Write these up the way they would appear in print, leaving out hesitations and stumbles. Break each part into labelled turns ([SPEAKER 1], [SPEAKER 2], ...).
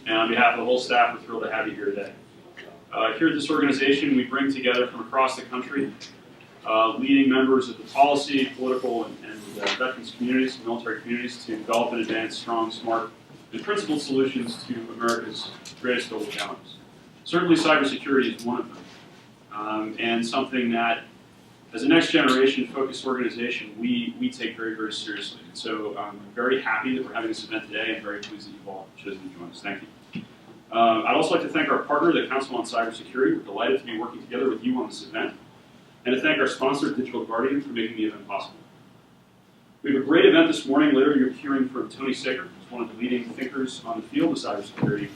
[SPEAKER 1] And on behalf of the whole staff, we're thrilled to have you here today. Here at this organization, we bring together from across the country leading members of the policy, political, and veterans communities, military communities, to develop and advance strong, smart, and principled solutions to America's greatest global challenges. Certainly, cybersecurity is one of them, and something that, as a next-generation focused organization, we take very, very seriously. And so I'm very happy that we're having this event today, and very pleased that you've all chosen to join us. Thank you. I'd also like to thank our partner, the Council on Cybersecurity. We're delighted to be working together with you on this event, and to thank our sponsor, Digital Guardian, for making the event possible. We have a great event this morning. Later, you're hearing from Tony Sager, who's one of the leading thinkers on the field of cybersecurity,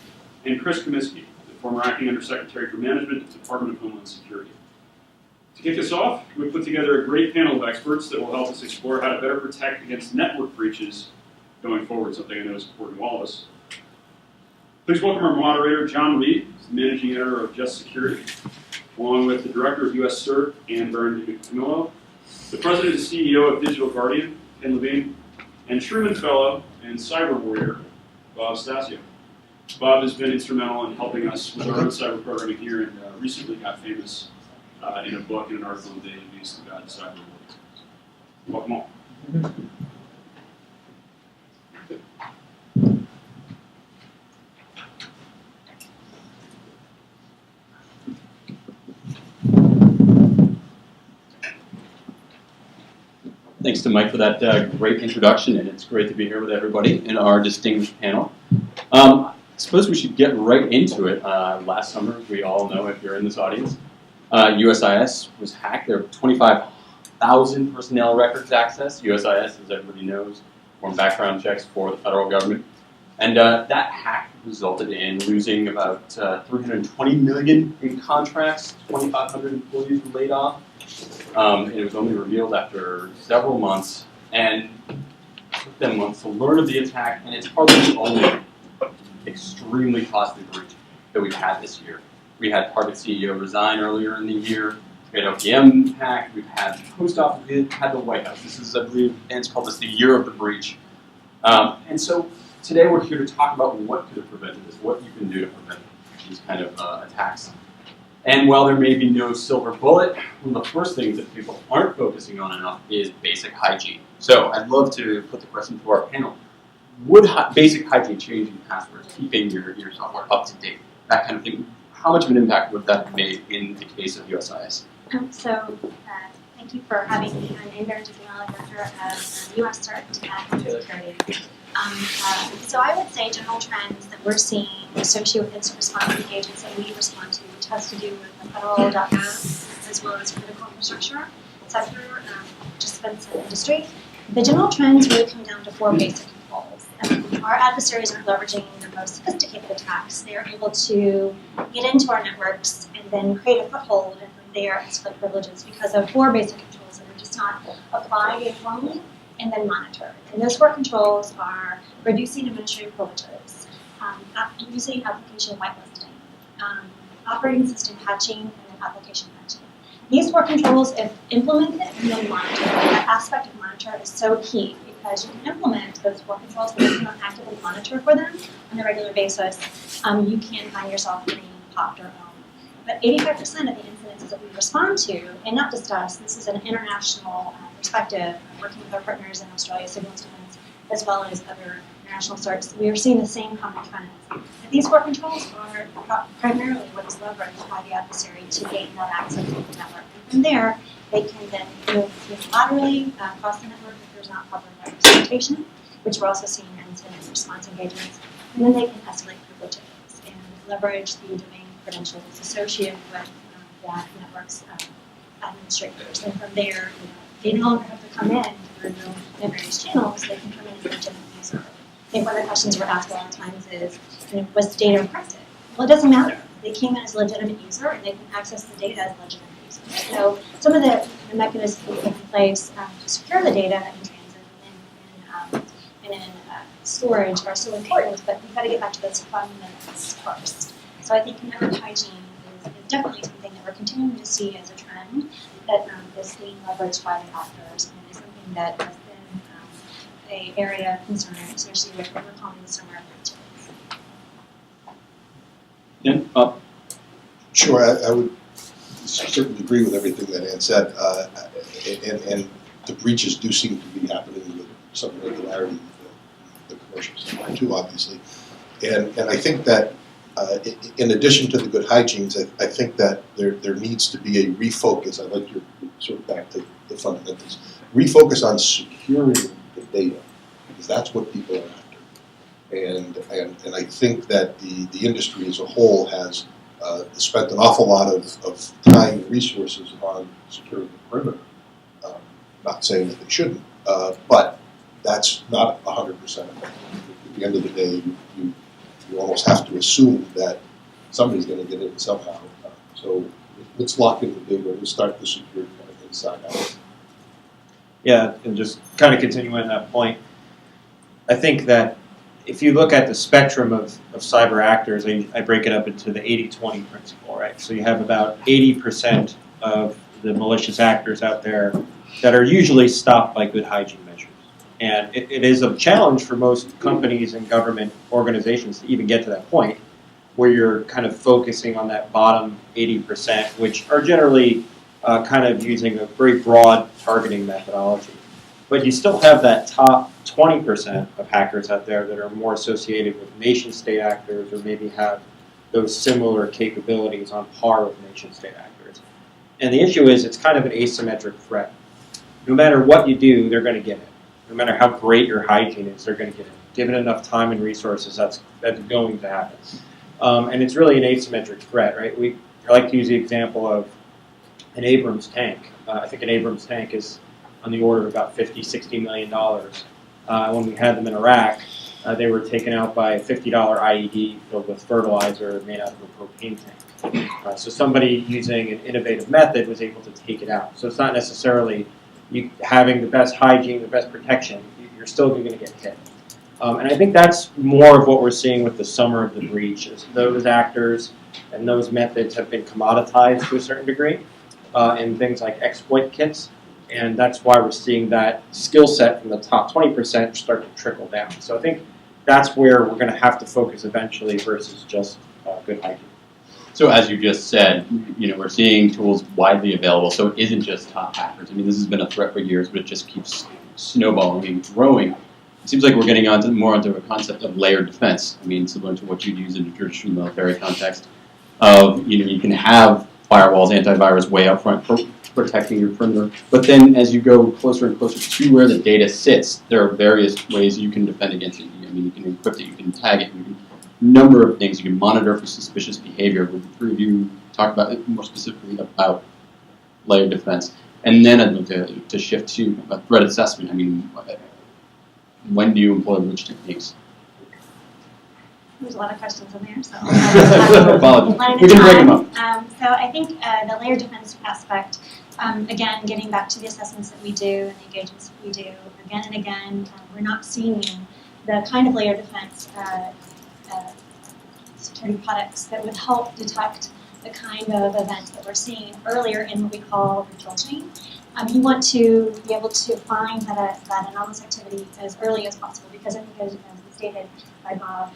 [SPEAKER 1] and Chris Comiskey, the former Acting Undersecretary for Management at the Department of Homeland Security. To kick us off, we put together a great panel of experts that will help us explore how to better protect against network breaches going forward, something I know is important to all of us. Please welcome our moderator, John Reed, the Managing Editor of Just Security, along with the Director of US CERT, Ann Byrne-Camillo, the President and CEO of Digital Guardian, Ken Levine, and Truman Fellow and Cyber Warrior, Bob Stasio. Bob has been instrumental in helping us with our own cyber programming here, and recently got famous in a book and an article in Daily Beast about cyber warriors. Welcome all.
[SPEAKER 2] Thanks to Mike for that great introduction, and it's great to be here with everybody in our distinguished panel. I suppose we should get right into it. Last summer, we all know, if you're in this audience, USIS was hacked. There were 25,000 personnel records accessed. USIS, as everybody knows, performed background checks for the federal government. And that hack resulted in losing about $320 million in contracts. 2,500 employees were laid off. And it was only revealed after several months, and it took them months to learn of the attack, and it's probably the only extremely costly breach that we've had this year. We had Target CEO resign earlier in the year, we had OPM hacked, we've had the post office, we've had the White House. This is, I believe, Dan's called this the year of the breach. And so today we're here to talk about what could have prevented this, what you can do to prevent these kind of attacks. And while there may be no silver bullet, one of the first things that people aren't focusing on enough is basic hygiene. So I'd love to put the question to our panel. Would basic hygiene, changing passwords, keeping your software up to date, that kind of thing, how much of an impact would that have made in the case of USIS?
[SPEAKER 3] Thank you for having me. I'm Ann Byrne-Camillo, Director of US CERT at Security. So I would say general trends that we're seeing associated with incident response engagements that we respond to, which has to do with the federal.gov as well as critical infrastructure sector, participants in the industry. The general trends really come down to four basic controls. Our adversaries aren't leveraging the most sophisticated attacks. They are able to get into our networks and then create a foothold, and from there escalate privileges because of four basic controls that are just not applied uniformly and then monitored. And those four controls are reducing administrative privileges, using application whitelisting, operating system patching, and then application patching. These four controls, if implemented and then monitored, that aspect of monitor is so key because you can implement those four controls, but if you don't actively monitor for them on a regular basis, you can find yourself getting popped or owned. But 85% of the incidences that we respond to, and not just us, this is an international perspective, working with our partners in Australia, Signals Defense, as well as other international CERTs, we are seeing the same common trends. But these four controls are primarily what is leveraged by the adversary to gain that access to the network. And from there, they can then move laterally across the network if there's not proper representation, which we're also seeing in incident response engagements. And then they can escalate privileges and leverage the domain credentials associated with that network's administrators. And from there, they no longer have to come in through the various channels. They can come in as a legitimate user. I think one of the questions we're asked a lot of times is, was the data encrypted? Well, it doesn't matter. They came in as a legitimate user, and they can access the data as a legitimate user. So some of the mechanisms we put in place to secure the data in transit and in storage are so important, but we've got to get back to those fundamentals first. So I think network hygiene is definitely something that we're continuing to see as a trend that is being leveraged by the actors, and it is something that has been an area of concern, especially with what we're calling the summer of activities.
[SPEAKER 2] Ken?
[SPEAKER 4] Sure, I would certainly agree with everything that Ann said, and the breaches do seem to be happening with some regularity in the commercial sector too, obviously. And I think that in addition to the good hygienes, I think that there needs to be a refocus. I'd like your sort of back to the fundamentals. Refocus on securing the data, because that's what people are after. And I think that the industry as a whole has spent an awful lot of time and resources on securing the perimeter. Not saying that they shouldn't, but that's not 100% effective. At the end of the day, you almost have to assume that somebody's going to get in somehow. So let's lock in the data and start the security kind of inside out.
[SPEAKER 5] Yeah, and just kind of continuing on that point, I think that if you look at the spectrum of cyber actors, I break it up into the 80-20 principle, right? So you have about 80% of the malicious actors out there that are usually stopped by good hygiene measures. And it is a challenge for most companies and government organizations to even get to that point where you're kind of focusing on that bottom 80%, which are generally kind of using a very broad targeting methodology. But you still have that top 20% of hackers out there that are more associated with nation-state actors or maybe have those similar capabilities on par with nation-state actors. And the issue is it's kind of an asymmetric threat. No matter what you do, they're going to get it. No matter how great your hygiene is, they're going to get it. Given enough time and resources, that's going to happen. And it's really an asymmetric threat, right? I like to use the example of an Abrams tank. I think an Abrams tank is on the order of about $50, $60 million. When we had them in Iraq, they were taken out by a $50 IED filled with fertilizer made out of a propane tank. So somebody using an innovative method was able to take it out. So it's not necessarily you having the best hygiene, the best protection. You're still going to get hit. And I think that's more of what we're seeing with the summer of the breach. Is those actors and those methods have been commoditized to a certain degree in things like exploit kits. And that's why we're seeing that skill set from the top 20% start to trickle down. So I think that's where we're going to have to focus eventually versus just good hygiene.
[SPEAKER 2] So as you just said, we're seeing tools widely available, so it isn't just top hackers. I mean, this has been a threat for years, but it just keeps snowballing and growing. It seems like we're getting more onto a concept of layered defense. I mean, similar to what you'd use in a traditional military context of, you can have firewalls, antivirus way up front for protecting your perimeter. But then as you go closer and closer to where the data sits, there are various ways you can defend against it. I mean, you can encrypt it, you can tag it, you can number of things. You can monitor for suspicious behavior. Would the three of you talk about it more specifically about layered defense? And then I'd like to shift to threat assessment. I mean, when do you employ which techniques?
[SPEAKER 3] There's a lot of questions in there, so
[SPEAKER 2] Apologies. We can break them up.
[SPEAKER 3] So I think the layered defense aspect, again, getting back to the assessments that we do and the engagements that we do, again and again, we're not seeing the kind of layered defense security products that would help detect the kind of events that we're seeing earlier in what we call the kill chain. You want to be able to find that anomalous activity as early as possible, because I think, as stated by Bob,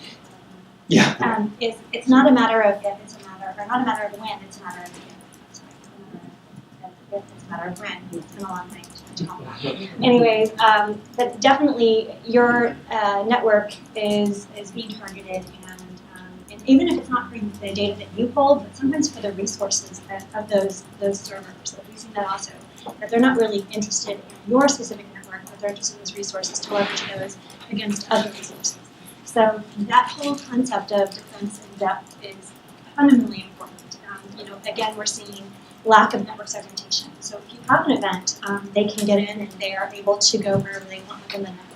[SPEAKER 3] it's not a matter of if, it's a matter, or not a matter of when, it's a matter of if. It's a matter of when. It's been a long night to talk about. Anyways, but definitely your network is being targeted, and even if it's not for the data that you hold, but sometimes for the resources of those servers. So we've seen that also, that they're not really interested in your specific network, but they're interested in those resources to leverage those against other resources. So that whole concept of defense in depth is fundamentally important. Again, we're seeing lack of network segmentation. So if you have an event, they can get in and they are able to go wherever they want within the network.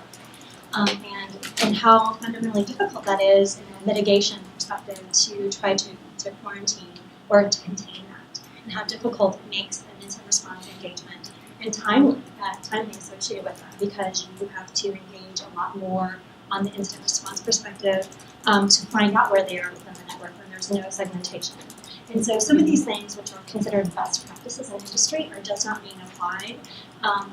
[SPEAKER 3] And how fundamentally difficult that is in a mitigation perspective to try to quarantine or to contain that, and how difficult it makes an incident response engagement and timely associated with that, because you have to engage a lot more on the incident response perspective to find out where they are within the network when there's no segmentation. And so some of these things, which are considered best practices in industry, are just not being applied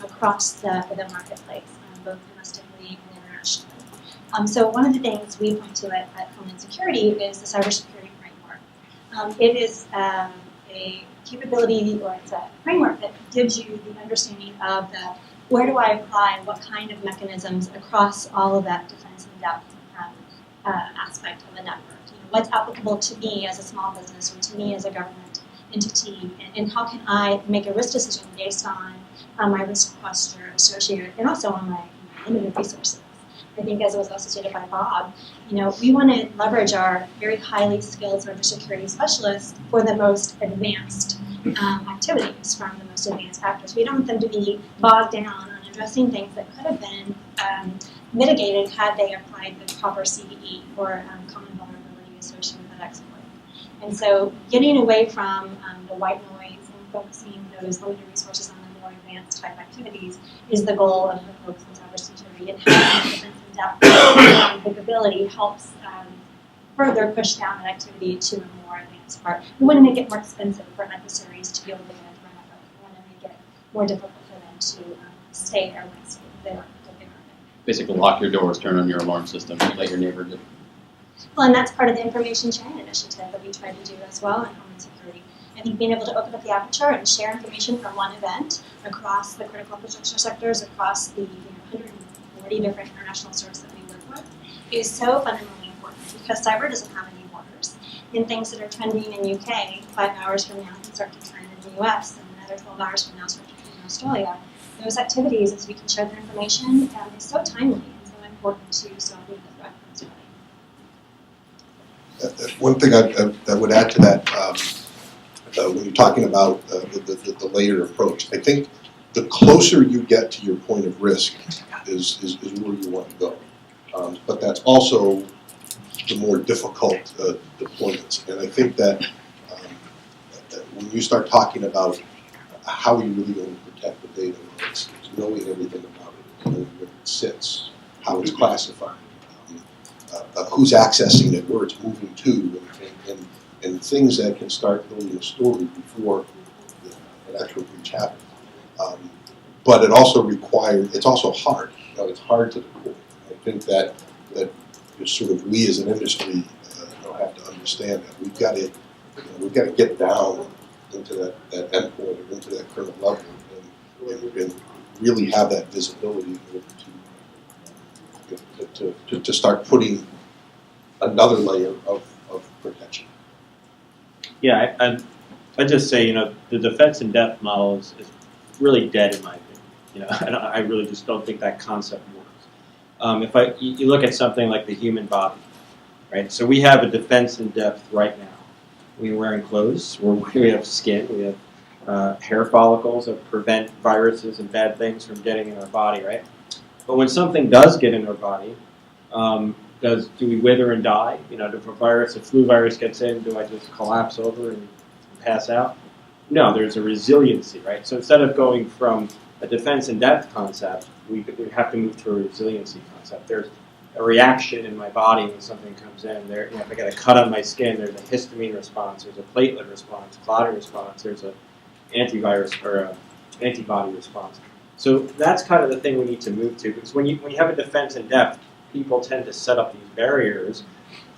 [SPEAKER 3] across the marketplace, both domestically and internationally. So one of the things we point to at Homeland Security is the cybersecurity framework. It is a capability, or it's a framework that gives you the understanding of where do I apply what kind of mechanisms across all of that defense in depth aspect of a network. What's applicable to me as a small business or to me as a government entity, and how can I make a risk decision based on my risk posture associated, and also on my limited resources. I think, as was also stated by Bob, we want to leverage our very highly skilled cybersecurity specialists for the most advanced activities from the most advanced actors. We don't want them to be bogged down on addressing things that could have been mitigated had they applied the proper CVE or common vulnerability associated with that exploit. And so getting away from the white noise and focusing those limited resources on the more advanced type activities is the goal of the folks in cybersecurity. And having defense in depth capability helps further push down that activity to a more advanced part. We want to make it more expensive for adversaries to be able to get into our network. We want to make it more difficult for them to stay at risk if they are.
[SPEAKER 2] Basically, lock your doors, turn on your alarm system, let your neighbor do.
[SPEAKER 3] Well, and that's part of the information sharing initiative that we try to do as well in Homeland Security. I think being able to open up the aperture and share information from one event across the critical infrastructure sectors, across the 140 different international services that we work with, is so fundamentally important because cyber doesn't have any borders. And things that are trending in UK 5 hours from now can start to trend in the US, and another 12 hours from now start to trend in Australia. Those activities, as we can share their information, is so timely and so important to solving the threat from Australia.
[SPEAKER 4] One thing I would add to that, when you're talking about the layered approach, I think the closer you get to your point of risk is where you want to go. But that's also the more difficult deployments. And I think that when you start talking about how are you really going to protect the data, it's knowing everything about it, knowing where it sits, how it's classified, who's accessing it, where it's moving to, and things that can start building a story before an actual breach happens. But it also requires, it's also hard. It's hard to deploy. I think that sort of we as an industry have to understand that we've got to get down into that endpoint or into that kernel level and really have that visibility in order to start putting another layer of protection.
[SPEAKER 5] Yeah, I just say, the defense in depth model is really dead in my opinion. I really just don't think that concept works. You look at something like the human body, right? So we have a defense in depth right now. We're wearing clothes, we have skin, we have hair follicles that prevent viruses and bad things from getting in our body, right? But when something does get in our body, do we wither and die? If a flu virus gets in, do I just collapse over and pass out? No, there's a resiliency, right? So instead of going from a defense in depth concept, we have to move to a resiliency concept. There's a reaction in my body when something comes in. If I get a cut on my skin, there's a histamine response, there's a platelet response, clotting response, there's an antivirus or an antibody response. So that's kind of the thing we need to move to, because when you have a defense in depth, people tend to set up these barriers,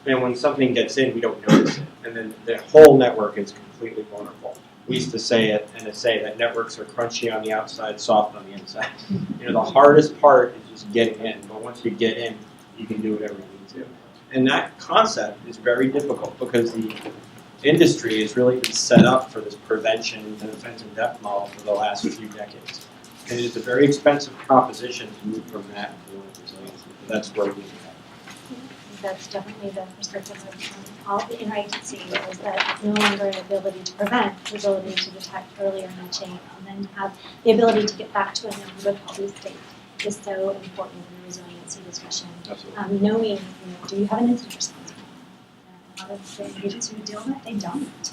[SPEAKER 5] and when something gets in, we don't notice it, and then the whole network is completely vulnerable. We used to say at NSA that networks are crunchy on the outside, soft on the inside. The hardest part is just getting in, but once you get in, you can do whatever you need to. And that concept is very difficult because the industry has really been set up for this prevention and defense in depth model for the last few decades. And it's a very expensive proposition to move from that to resiliency. That's where we are.
[SPEAKER 3] That's definitely the perspective of all the interagency is that it's no longer an ability to prevent, the ability to detect earlier in the chain, and then have the ability to get back to a known good healthy state is so important in the resiliency discussion.
[SPEAKER 5] Absolutely.
[SPEAKER 3] Knowing, do you have an incident response plan? A lot of the agencies we deal with, they don't.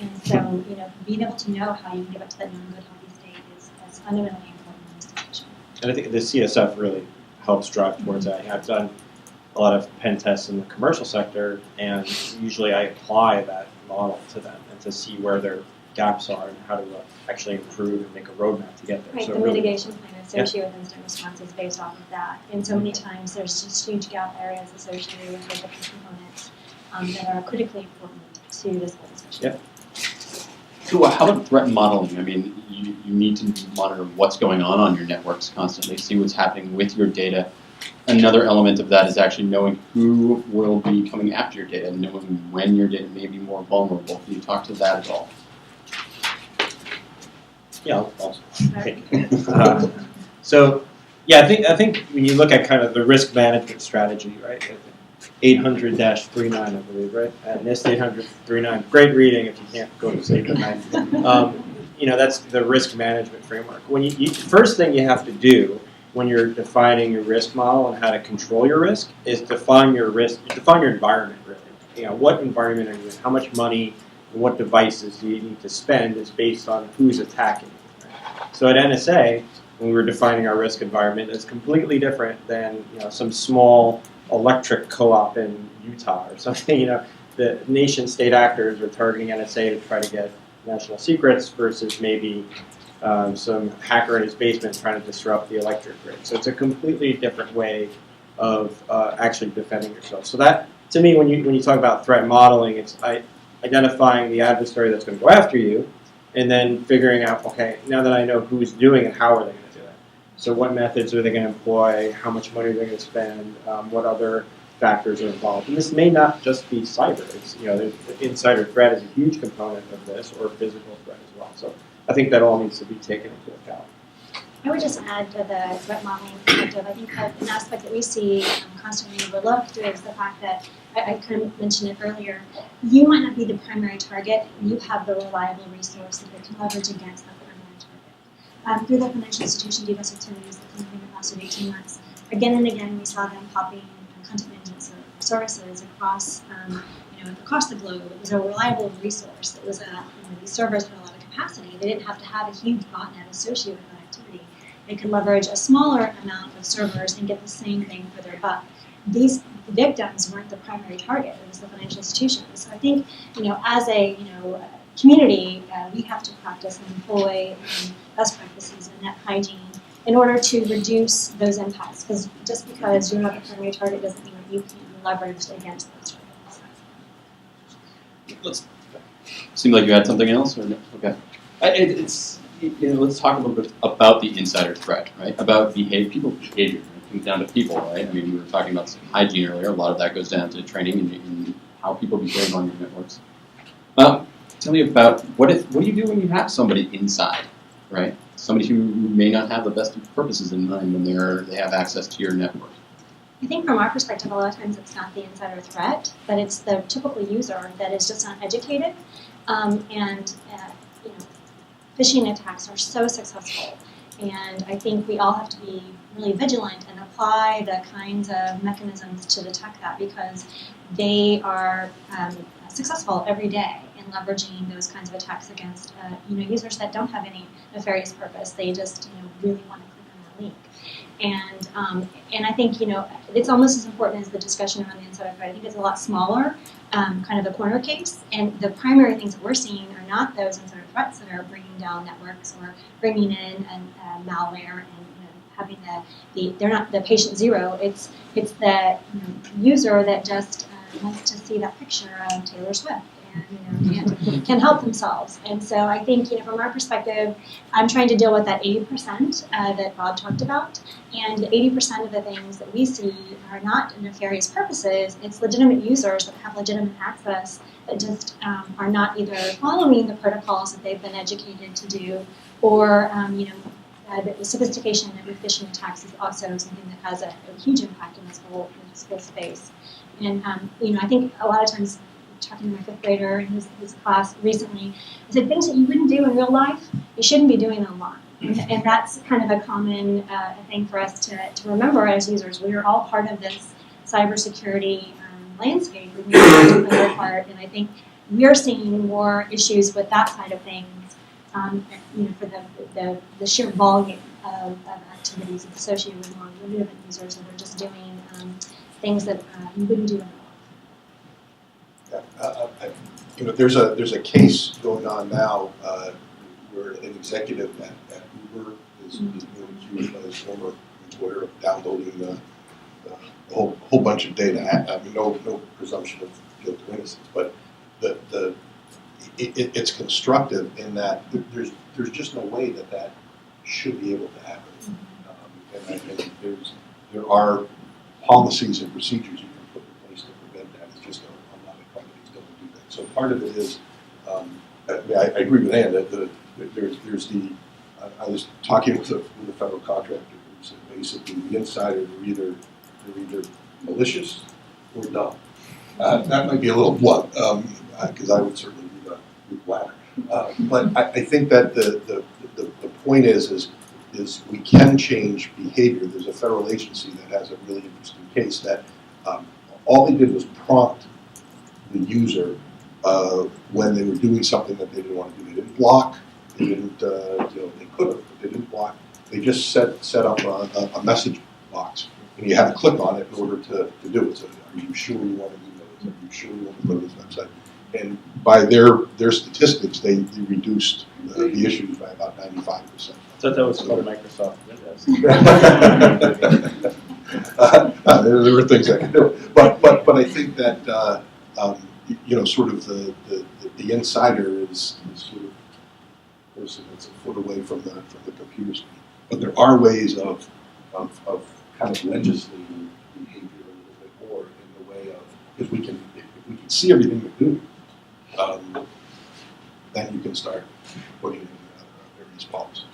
[SPEAKER 3] And so, being able to know how you can get back to that known good healthy state is fundamentally important in this discussion.
[SPEAKER 5] And I think the CSF really helps drive towards that. I've done a lot of pen tests in the commercial sector, and usually I apply that model to them and to see where their gaps are and how to actually improve and make a roadmap to get there.
[SPEAKER 3] Right,
[SPEAKER 5] so
[SPEAKER 3] the
[SPEAKER 5] really,
[SPEAKER 3] mitigation plan associated with incident response is based off of that. And so many times there's just huge gap areas associated with the different components. that are critically important to this whole discussion.
[SPEAKER 5] Yep.
[SPEAKER 2] So how about threat modeling? I mean, you need to monitor what's going on your networks constantly, see what's happening with your data. Another element of that is actually knowing who will be coming after your data, knowing when your data may be more vulnerable. Can you talk to that at all?
[SPEAKER 5] Yeah, I'll take it. So, yeah, I think when you look at kind of the risk management strategy, right? 800-39, I believe, right? NIST 800-39. Great reading if you can't go to sleep at night. You know, that's the risk management framework. When first thing you have to do when you're defining your risk model and how to control your risk is define your risk, define your environment, really. You know, what environment are you in? How much money and what devices do you need to spend is based on who's attacking you. Right? So at NSA, when we were defining our risk environment, it's completely different than, you know, some small electric co-op in Utah or something. You know, the nation-state actors are targeting NSA to try to get national secrets versus maybe some hacker in his basement trying to disrupt the electric grid. So it's a completely different way of actually defending yourself. So that, to me, when you talk about threat modeling, it's identifying the adversary that's going to go after you, and then figuring out, okay, now that I know who's doing it, how are they going to do it? So what methods are they going to employ? How much money are they going to spend? What other factors are involved? And this may not just be cyber. It's, you know, the insider threat is a huge component of this, or physical threat as well. So I think that all needs to be taken into account.
[SPEAKER 3] I would just add to the threat modeling perspective. I think that an aspect that we see constantly overlooked is the fact that, I kind of mentioned it earlier, you might not be the primary target, you have the reliable resource that they can leverage against that primary target. Through the financial institution DDoS activities that came in the last 18 months, again and again we saw them popping content management services across across the globe. It was a reliable resource. It was these servers had a lot of capacity. They didn't have to have a huge botnet associated with that activity. They could leverage a smaller amount of servers and get the same thing for their buck. These victims weren't the primary target. It was the financial institutions. So I think, as a community, we have to practice and employ best practices and net hygiene in order to reduce those impacts. Because just because you're not the primary target doesn't mean that you can be leveraged against those targets.
[SPEAKER 2] Seemed like you had something else, or no? Okay. Let's talk a little bit about the insider threat, right? About people's behavior. It comes down to people, right? I mean, we were talking about some hygiene earlier. A lot of that goes down to training and how people behave on your networks. Tell me about what do you do when you have somebody inside, right? Somebody who may not have the best of purposes in mind when they have access to your network.
[SPEAKER 3] I think from our perspective, a lot of times it's not the insider threat, but it's the typical user that is just not educated. Phishing attacks are so successful, and I think we all have to be really vigilant and apply the kinds of mechanisms to detect that, because they are successful every day in leveraging those kinds of attacks against users that don't have any nefarious purpose. They just really want to click on that link. And I think it's almost as important as the discussion around the insider threat. I think it's a lot smaller, kind of a corner case. And the primary things that we're seeing are not those insider threats that are bringing down networks or bringing in malware and having they're not the patient zero. It's the user that just wants to see that picture of Taylor Swift and can't help themselves. And so I think from our perspective, I'm trying to deal with that 80% that Bob talked about. And 80% of the things that we see are not nefarious purposes. It's legitimate users that have legitimate access that just are not either following the protocols that they've been educated to do, or the sophistication of phishing attacks is also something that has a huge impact in this whole space. And I think a lot of times, talking to my fifth grader in his class recently, I said things that you wouldn't do in real life, you shouldn't be doing online. And that's kind of a common thing for us to remember as users. We are all part of this cybersecurity landscape. We have to play our part, and I think we're seeing more issues with that side of things, for the sheer volume of activities associated with more legitimate users that are just doing things that you wouldn't do in real life.
[SPEAKER 4] There's a case going on now where an executive at Uber is being accused by his former employer of downloading a whole bunch of data. I mean, no presumption of guilt or innocence, but it's constructive in that there's just no way that should be able to happen. And I think there are policies and procedures you can put in place to prevent that. It's just a lot of companies don't do that. So part of it is, I agree with Ann that there's the. I was talking with a federal contractor who said basically the insider they're either malicious or dumb. That might be a little blunt because I would certainly be the latter. But I think that the point is we can change behavior. There's a federal agency that has a really interesting case that all they did was prompt the user when they were doing something that they didn't want to do. They didn't block. They didn't. They could have, but they didn't block. They just set up a message box, and you had to click on it in order to do it. So, are you sure you want to do this? Are you sure you want to go to this website? And by their statistics, they reduced the issues by about 95%.
[SPEAKER 5] So that was called Microsoft Windows.
[SPEAKER 4] There were things I could do, but I think that sort of the insider is sort of a person that's a foot away from the computer screen. But there are ways of kind of legislating behavior a little bit more in the way of if we can see everything you're doing, then you can start putting in various policies.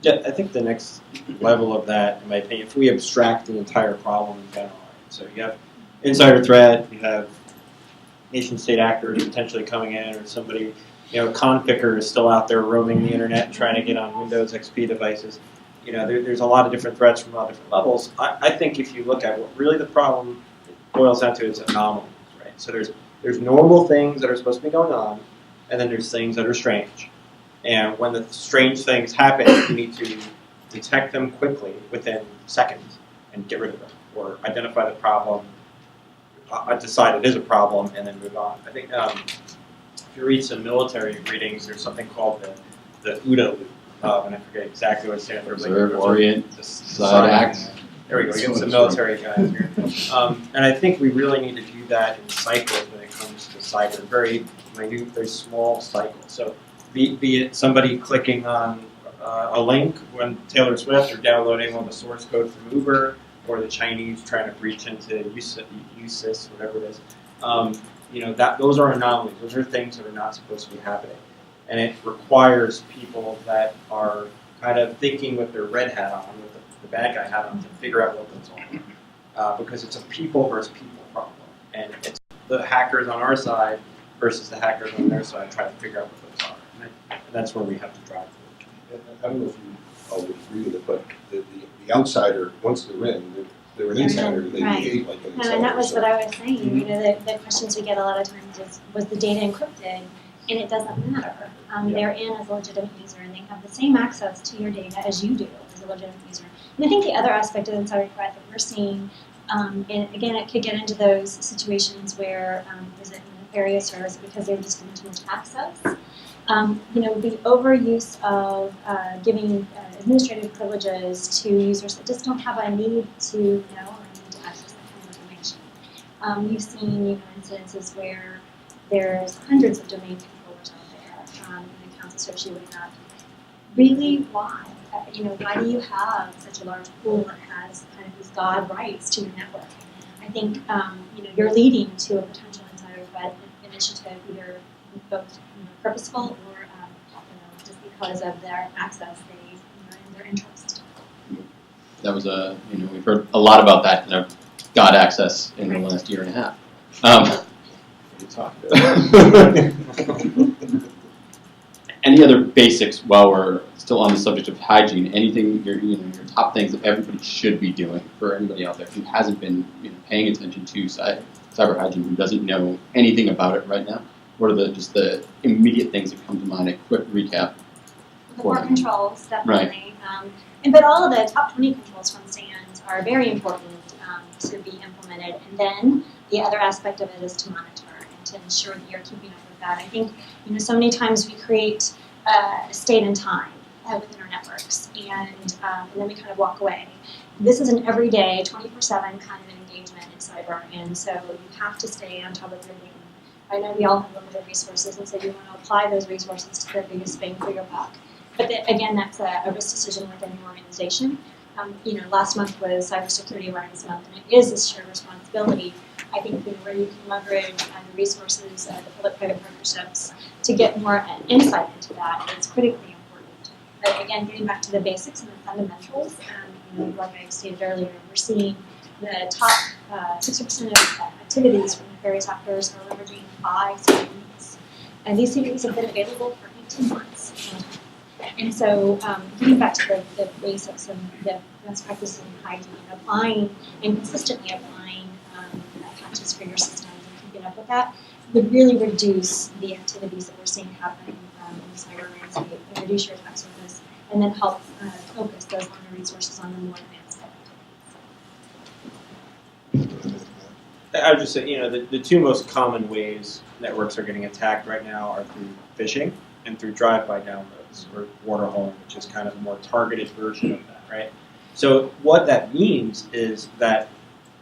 [SPEAKER 5] Yeah, I think the next level of that, in my opinion, if we abstract the entire problem in general, right? So you have insider threat, you have nation-state actors potentially coming in, or somebody, Conficker is still out there roaming the internet and trying to get on Windows XP devices. There's a lot of different threats from all different levels. I think if you look at what really the problem boils down to is anomalies, right? So there's normal things that are supposed to be going on, and then there's things that are strange. And when the strange things happen, you need to detect them quickly within seconds and get rid of them, or identify the problem, decide it is a problem, and then move on. I think if you read some military readings, there's something called the OODA loop, and I forget exactly what it stands for.
[SPEAKER 2] Observe, orient, decide, act.
[SPEAKER 5] There we go. We get some military guys here, and I think we really need to do that in cycles when it comes to cyber. Very minute, very small cycles. So be it somebody clicking on a link when Taylor Swift or downloading all the source code from Uber, or the Chinese trying to breach into USIS, whatever it is. Those are anomalies. Those are things that are not supposed to be happening. And it requires people that are kind of thinking with their red hat on, with the bad guy hat on, to figure out what goes on. Because it's a people versus people problem. And it's the hackers on our side versus the hackers on their side trying to figure out what those are. And that's where we have to drive forward.
[SPEAKER 4] I don't know if you all would agree with it, but the outsider, once they're in, they're an insider. They behave like an insider.
[SPEAKER 3] And that was what I was saying. The questions we get a lot of times is, was the data encrypted? And it doesn't matter. They're in as a legitimate user, and they have the same access to your data as you do as a legitimate user. And I think the other aspect of insider threat that we're seeing, and again, it could get into those situations where there's a nefarious or is it because they're just given too much access. The overuse of giving administrative privileges to users that just don't have a need to know or need to access that kind of information. You've seen incidences where there's hundreds of domain controllers out there and accounts associated with that. Really, why? Why do you have such a large pool that has kind of these God rights to your network? I think you're leading to a potential insider threat initiative, either both purposeful or just because of their access, and their interest.
[SPEAKER 2] That was we've heard a lot about that kind of God access in the last year and a half. Any other basics while we're still on the subject of hygiene? Anything your top things that everybody should be doing for anybody out there who hasn't been paying attention to cyber hygiene, who doesn't know anything about it right now? What are just the immediate things that come to mind? A quick recap.
[SPEAKER 3] The core controls, definitely. Right. But all of the top 20 controls from SANS are very important to be implemented. And then the other aspect of it is to monitor and to ensure that you're keeping up with that. I think so many times we create a state and time within our networks, and then we kind of walk away. this is an everyday, 24/7 kind of an engagement in cyber, and so you have to stay on top of your game. I know we all have limited resources, and so you want to apply those resources to the biggest bang for your buck. But again, that's a risk decision within your organization. Last month was Cybersecurity Awareness Month, and it is a shared responsibility. I think where you can leverage the resources, the public-private partnerships, to get more insight into that is critically important. But again, getting back to the basics and the fundamentals, like I stated earlier, we're seeing the top 60% of activities from various actors are leveraging 5 CVEs. And these CVEs have been available for 18 months. And so getting back to the basics and the best practices in hygiene, applying and consistently applying patches for your systems and keeping up with that would really reduce the activities that we're seeing happening in the cyber landscape and reduce your attack surface, and then help focus those on the resources on the more advanced activities.
[SPEAKER 5] I would just say, the two most common ways networks are getting attacked right now are through phishing and through drive-by downloads, or water holing, which is kind of a more targeted version of that, right? So what that means is that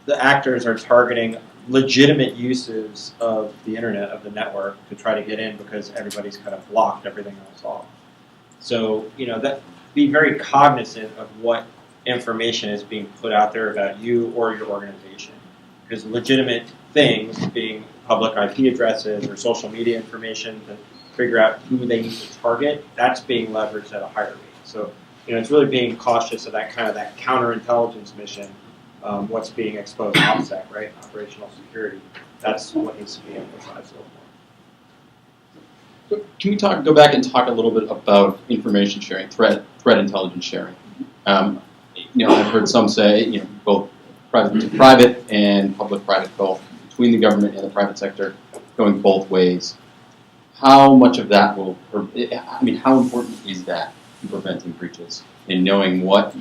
[SPEAKER 5] the actors are targeting legitimate uses of the internet, of the network, to try to get in because everybody's kind of blocked everything else off. So, that be very cognizant of what information is being put out there about you or your organization. Because legitimate things, being public IP addresses or social media information to figure out who they need to target, that's being leveraged at a higher rate. So, it's really being cautious of that counterintelligence mission, what's being exposed, OPSEC, right? Operational security. That's what needs to be emphasized a little more.
[SPEAKER 2] Can we go back and talk a little bit about information sharing, threat intelligence sharing? I've heard some say, both private to private and public-private, both between the government and the private sector, going both ways. How much of that how important is that in preventing breaches and knowing what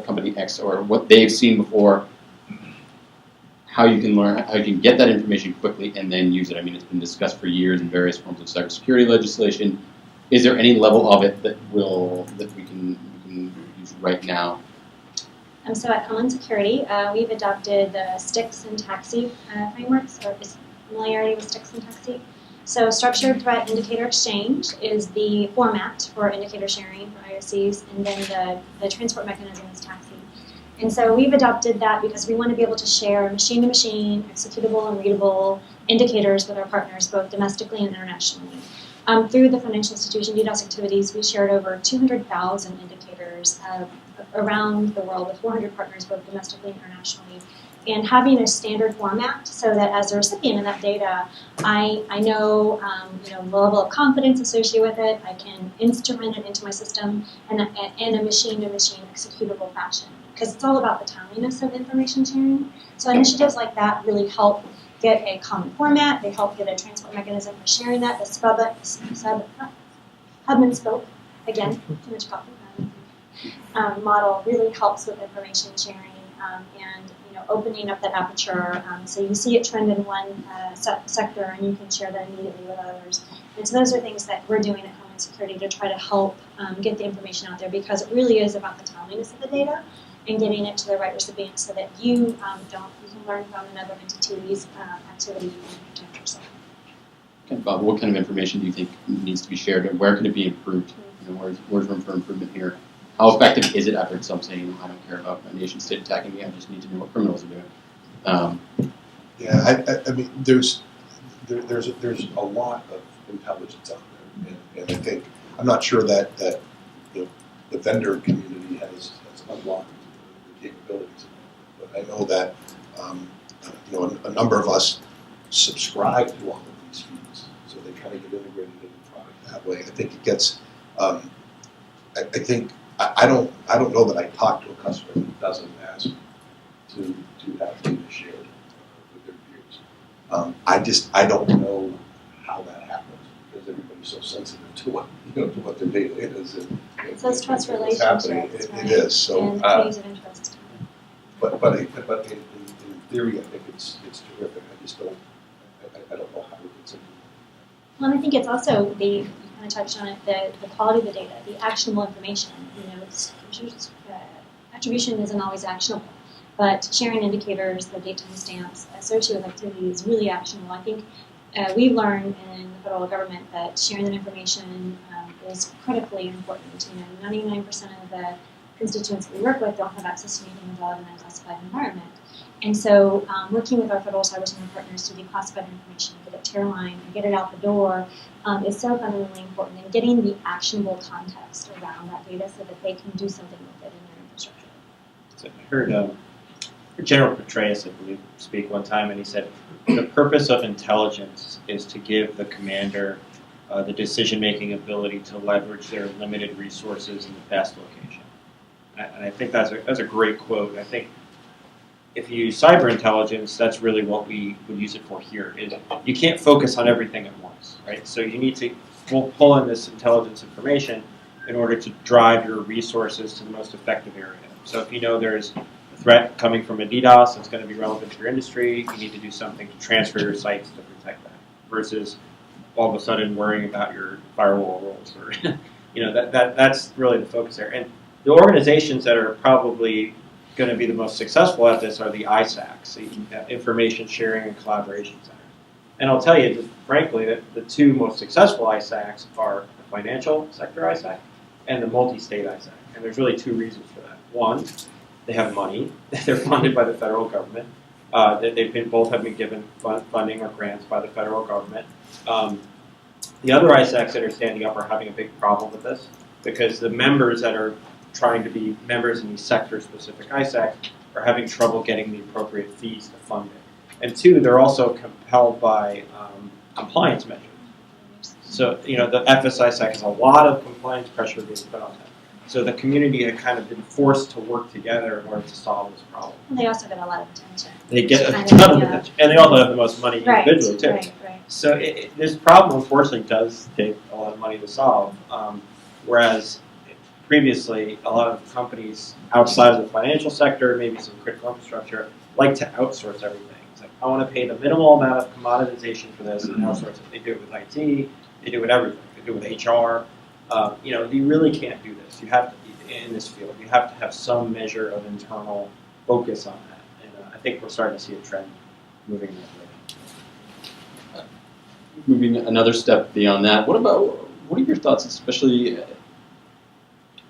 [SPEAKER 2] company X or what they've seen before, how you can learn, how you can get that information quickly and then use it? I mean, it's been discussed for years in various forms of cybersecurity legislation. Is there any level of it that we can use right now?
[SPEAKER 3] So at Homeland Security, we've adopted the STIX and TAXI frameworks, or is familiarity with STIX and TAXI. So Structured Threat Indicator Exchange is the format for indicator sharing for IOCs, and then the transport mechanism is TAXI. And so we've adopted that because we want to be able to share machine-to-machine, executable and readable indicators with our partners, both domestically and internationally. Through the financial institution DDoS activities, we shared over 200,000 indicators around the world with 400 partners, both domestically and internationally. And having a standard format so that as a recipient of that data, I know the level of confidence associated with it. I can instrument it into my system in a machine-to-machine executable fashion, because it's all about the timeliness of information sharing. So initiatives like that really help get a common format. They help get a transport mechanism for sharing that. The hub and spoke, again, too much coffee, model really helps with information sharing and opening up that aperture. So you see it trend in one sector and you can share that immediately with others. And so those are things that we're doing at Homeland Security to try to help get the information out there, because it really is about the timeliness of the data and getting it to the right recipients so that you can learn from another entity's activity and protect yourself.
[SPEAKER 2] Okay, Bob, what kind of information do you think needs to be shared, and where can it be improved? Where's room for improvement here? How effective is it? I've heard some saying, I don't care about my nation state attacking me, I just need to know what criminals are doing.
[SPEAKER 4] I mean, there's a lot of intelligence out there, and I think I'm not sure that the vendor community has unlocked the capabilities. But I know that a number of us subscribe to all of these feeds, so they kind of get integrated into the product that way. I think it gets. I don't know that I talk to a customer who doesn't ask to have data shared with their peers. I don't know how that happens, because everybody's so sensitive to what their data is.
[SPEAKER 3] So it's trust
[SPEAKER 4] relationships.
[SPEAKER 3] Right?
[SPEAKER 4] It is. So,
[SPEAKER 3] and phase of interest.
[SPEAKER 4] But in theory, I think it's terrific. I just don't. I don't know how it's.
[SPEAKER 3] Well, and I think it's also you kind of touched on it, the quality of the data, the actionable information. attribution isn't always actionable, but sharing indicators, the date timestamps associated with activity is really actionable. I think we've learned in the federal government that sharing that information is critically important. 99% of the constituents we work with don't have access to anything involved in an unclassified environment. And so working with our federal cyber center partners to declassify information, get it tier line, and get it out the door is so fundamentally important, and getting the actionable context around that data so that they can do something with it in their infrastructure.
[SPEAKER 5] So I heard General Petraeus, I believe, speak one time, and he said, the purpose of intelligence is to give the commander the decision-making ability to leverage their limited resources in the best location. And I think that's a great quote. I think if you use cyber intelligence, that's really what we would use it for here. Is you can't focus on everything at once, right? So you need to pull in this intelligence information in order to drive your resources to the most effective area. So if you know there's a threat coming from a DDoS that's going to be relevant to your industry, you need to do something to transfer your sites to protect that, versus all of a sudden worrying about your firewall rules, or that's really the focus there. And the organizations that are probably going to be the most successful at this are the ISACs, the Information Sharing and Collaboration Centers. And I'll tell you, just frankly, that the two most successful ISACs are the financial sector ISAC and the multi-state ISAC. And there's really two reasons for that. One, they have money. They're funded by the federal government. Both have been given funding or grants by the federal government. The other ISACs that are standing up are having a big problem with this, because the members that are trying to be members in these sector-specific ISACs are having trouble getting the appropriate fees to fund it. And two, they're also compelled by compliance measures. So, the FSISAC has a lot of compliance pressure being put on them. So the community had kind of been forced to work together in order to solve this problem.
[SPEAKER 3] And they also get a lot of attention.
[SPEAKER 5] They get a ton of attention. And they also have the most money individually, too.
[SPEAKER 3] Right.
[SPEAKER 5] So this problem, unfortunately, does take a lot of money to solve. Whereas previously, a lot of companies outside of the financial sector, maybe some critical infrastructure, like to outsource everything. It's like, I want to pay the minimal amount of commoditization for this and outsource it. They do it with IT, they do it with everything. They do it with HR. You really can't do this. You have to, in this field, you have to have some measure of internal focus on that. And I think we're starting to see a trend moving in that way.
[SPEAKER 2] Moving another step beyond that, what are your thoughts, especially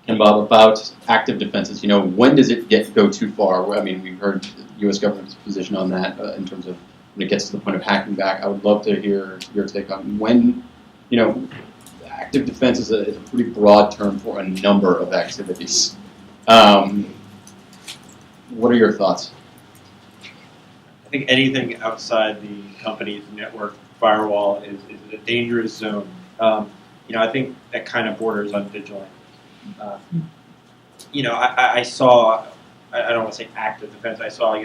[SPEAKER 2] Ken Bob, about active defenses? When does it go too far? I mean, we've heard the U.S. government's position on that in terms of when it gets to the point of hacking back. I would love to hear your take on when, active defense is a pretty broad term for a number of activities. What are your thoughts?
[SPEAKER 5] I think anything outside the company's network firewall is a dangerous zone. I think that kind of borders on vigilant. I saw, I don't want to say active defense, I saw,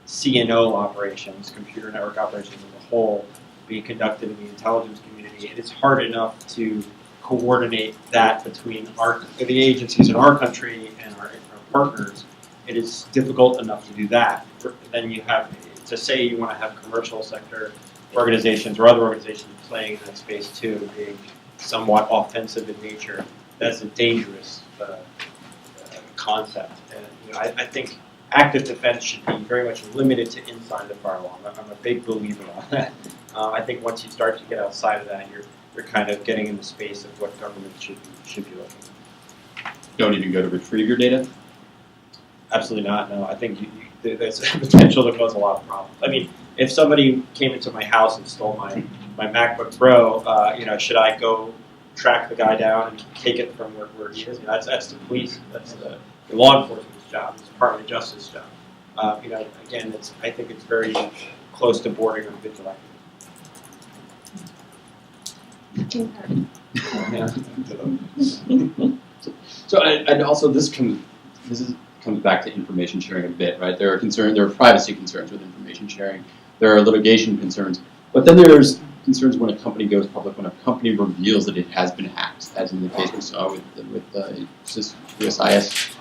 [SPEAKER 5] CNO operations, computer network operations as a whole, being conducted in the intelligence community. And it's hard enough to coordinate that between the agencies in our country and our partners. It is difficult enough to do that. Then you have to say you want to have commercial sector organizations or other organizations playing in that space too, being somewhat offensive in nature. That's a dangerous concept. And I think active defense should be very much limited to inside the firewall. I'm a big believer on that. I think once you start to get outside of that, you're kind of getting in the space of what government should be looking at.
[SPEAKER 2] Don't even go to retrieve your data?
[SPEAKER 5] Absolutely not. No, I think there's a potential to cause a lot of problems. I mean, if somebody came into my house and stole my MacBook Pro, should I go track the guy down and take it from where he is? That's the police. That's the law enforcement's job. It's partly justice job. Again, I think it's very close to bordering on vigilante.
[SPEAKER 2] So, and also this comes back to information sharing a bit, right? There are privacy concerns with information sharing. There are litigation concerns, but then there's concerns when a company goes public, when a company reveals that it has been hacked, as in the case we saw with USIS,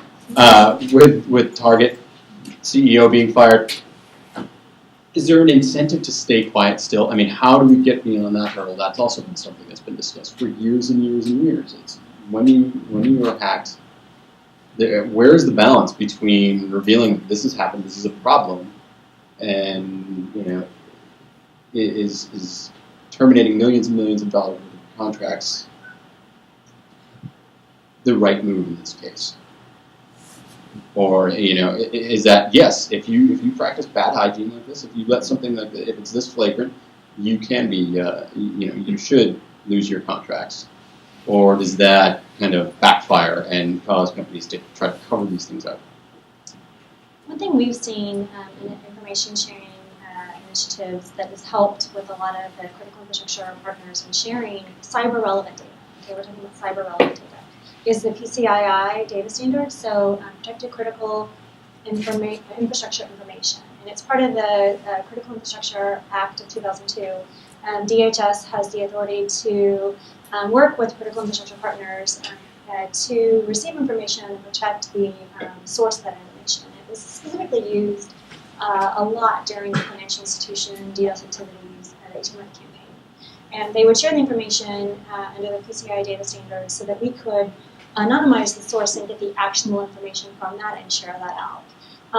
[SPEAKER 2] with Target CEO being fired. Is there an incentive to stay quiet still? I mean, how do we get beyond that hurdle? That's also been something that's been discussed for years and years and years. It's when you are hacked, where's the balance between revealing this has happened, this is a problem, and is terminating millions and millions of dollars worth of contracts the right move in this case? Or is that, yes, if you practice bad hygiene like this, if you let something like if it's this flagrant, you can be you should lose your contracts? Or does that kind of backfire and cause companies to try to cover these things up?
[SPEAKER 3] One thing we've seen in information sharing initiatives that has helped with a lot of the critical infrastructure partners in sharing cyber relevant data. Okay, we're talking about cyber relevant data. Is the PCII data standard, so protected critical infrastructure information, and it's part of the Critical Infrastructure Act of 2002. DHS has the authority to work with critical infrastructure partners to receive information and protect the source of that information. It was specifically used a lot during the financial institution DDoS activities, the 18-month campaign. And they would share the information under the PCI data standards so that we could anonymize the source and get the actionable information from that and share that out.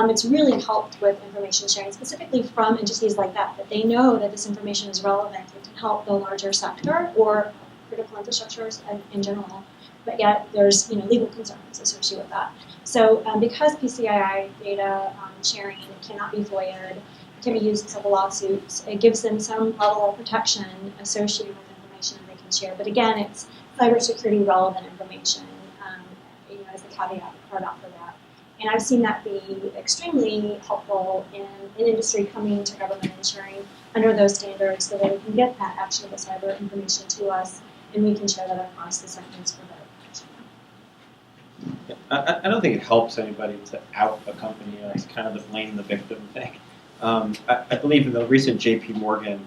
[SPEAKER 3] It's really helped with information sharing, specifically from entities like that they know that this information is relevant. It can help the larger sector or critical infrastructures in general, but yet there's legal concerns associated with that. So because PCII data sharing cannot be FOIA'd, it can be used in civil lawsuits, it gives them some level of protection associated with information they can share. But again, it's cybersecurity relevant information, as the caveat part out for that. And I've seen that be extremely helpful in industry coming to government and sharing under those standards so that we can get that actionable cyber information to us and we can share that across the segments for better protection.
[SPEAKER 5] I don't think it helps anybody to out a company. It's kind of the blame the victim thing. I believe in the recent JP Morgan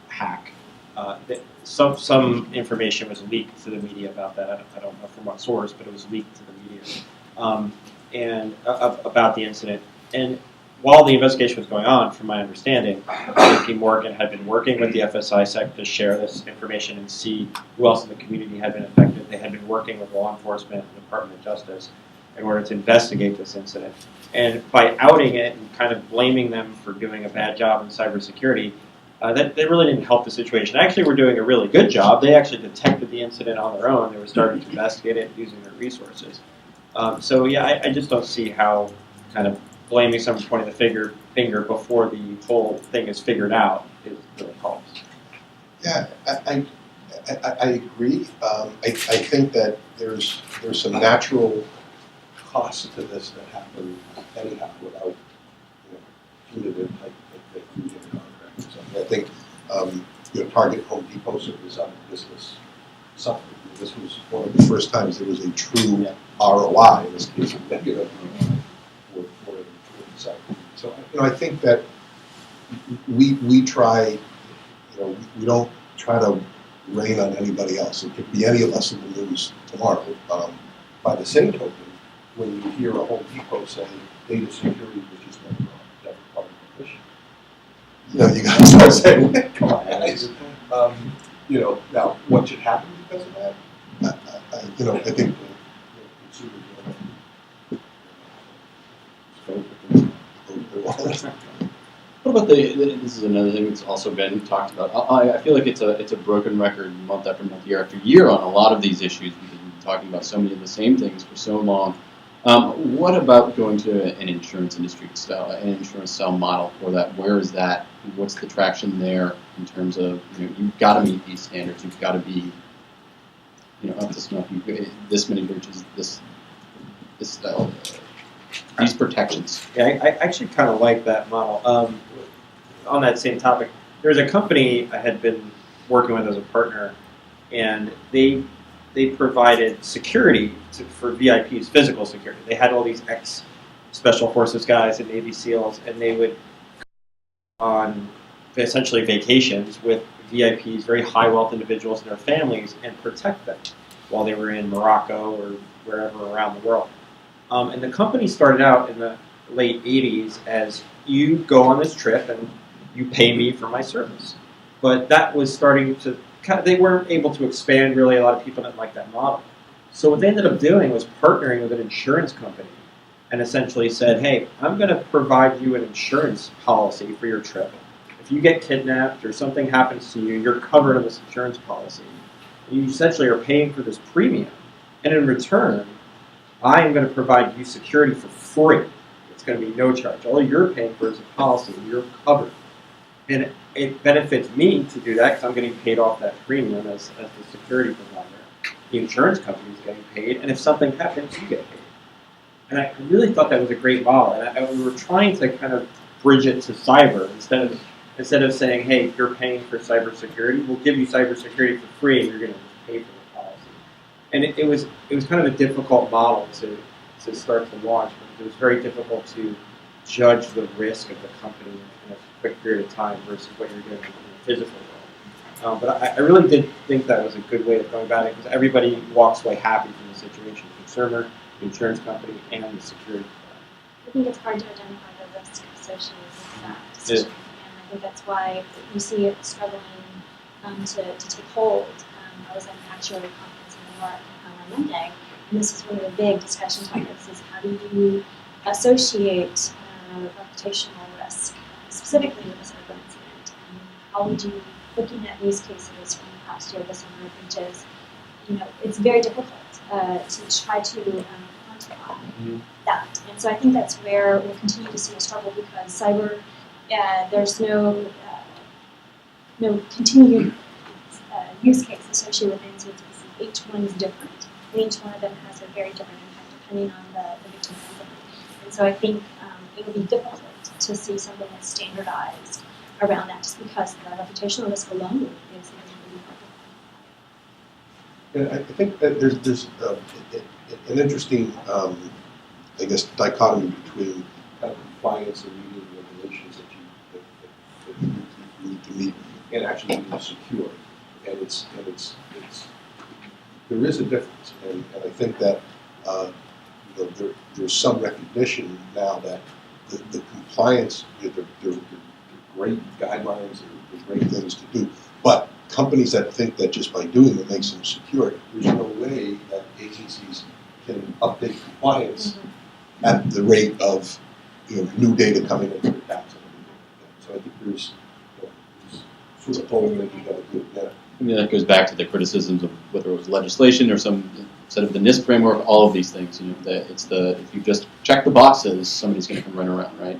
[SPEAKER 5] hack, that some information was leaked to the media about that. I don't know from what source, but it was leaked to the media and about the incident. And while the investigation was going on, from my understanding, JP Morgan had been working with the FSISec to share this information and see who else in the community had been affected. They had been working with law enforcement and the Department of Justice in order to investigate this incident. And by outing it and kind of blaming them for doing a bad job in cybersecurity, that really didn't help the situation. Actually, we're doing a really good job. They actually detected the incident on their own. They were starting to investigate it using their resources. So yeah, I just don't see how kind of blaming someone, pointing the finger before the whole thing is figured out is really helps.
[SPEAKER 4] Yeah, I agree. I think that there's some natural costs to this that happen anyhow without punitive type of contract or something. I think Target, Home Depot certainly was out of business suffering. This was one of the first times there was a true ROI, in this case, a negative for the site. So I think that we try, we don't try to rain on anybody else. It could be any of us in the news tomorrow. By the same token, when you hear a Home Depot say data security, which is never part of the mission, you got to start saying, come on, guys. Now what should happen because of that? I think the consumers
[SPEAKER 2] What about this is another thing that's also been talked about. I feel like it's a broken record month after month, year after year on a lot of these issues because we've been talking about so many of the same things for so long. What about going to an insurance style model for that? Where is that? What's the traction there in terms of you've got to meet these standards. You've got to be up to snuff. This many breaches. This style. These protections.
[SPEAKER 5] Yeah, I actually kind of like that model. On that same topic, there's a company I had been working with as a partner, and they provided security for VIPs, physical security. They had all these ex-Special Forces guys and Navy SEALs, and they would go on essentially vacations with VIPs, very high-wealth individuals and their families, and protect them while they were in Morocco or wherever around the world. And the company started out in the late 80s as you go on this trip and you pay me for my service. But that was starting to, they weren't able to expand really. A lot of people didn't like that model. So what they ended up doing was partnering with an insurance company and essentially said, hey, I'm going to provide you an insurance policy for your trip. If you get kidnapped or something happens to you, you're covered on this insurance policy. You essentially are paying for this premium. And in return, I am going to provide you security for free. It's going to be no charge. All you're paying for is a policy. You're covered. And it benefits me to do that because I'm getting paid off that premium as the security provider. The insurance company is getting paid, and if something happens, you get paid. And I really thought that was a great model. And we were trying to kind of bridge it to cyber instead of saying, hey, you're paying for cybersecurity, we'll give you cybersecurity for free, and you're going to pay for the policy. And it was kind of a difficult model to start to launch because it was very difficult to judge the risk of the company in a quick period of time versus what you're doing in the physical world. But I really did think that was a good way of going about it because everybody walks away happy from the situation: the consumer, the insurance company, and the security provider.
[SPEAKER 3] I think it's hard to identify the risk associated with that decision, and I think that's why you see it struggling to take hold. I was at an actuary conference in New York on Monday, and this is one of the big discussion topics: is how do you associate reputational risk, specifically with a cyber incident? How would you, looking at use cases from the past year, this number of breaches, it's very difficult to try to quantify that. And so I think that's where we'll continue to see a struggle because cyber, there's no continued use case associated with incidents because each one is different, and each one of them has a very different impact depending on the victim's incident. And so I think it would be difficult to see something that's standardized around that just because the reputational risk alone is really hard.
[SPEAKER 4] Yeah, I think that there's an interesting, I guess, dichotomy between kind of compliance and meeting regulations that you need to meet and actually being secure. And there is a difference, and I think that there's some recognition now that the compliance, they're great guidelines, they're great things to do, but companies that think that just by doing it makes them secure, there's no way that agencies can update compliance at the rate of new data coming into the tax. So I think there's sort of whole thing you got to do. Yeah.
[SPEAKER 2] I mean, that goes back to the criticisms of whether it was legislation or some set of the NIST framework. All of these things, if you just check the boxes, somebody's going to come running around, right?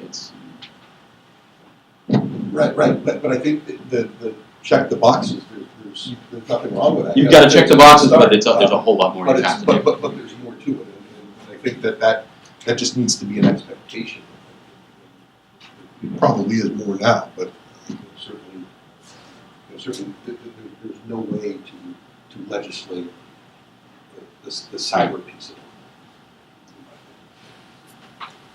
[SPEAKER 4] Right. But I think the check the boxes. There's nothing wrong with that.
[SPEAKER 2] You've got to check the boxes, but there's a whole lot more you have to do.
[SPEAKER 4] But there's more to it, and I think that just needs to be an expectation. It probably is more now, but certainly there's no way to legislate the cyber piece of it.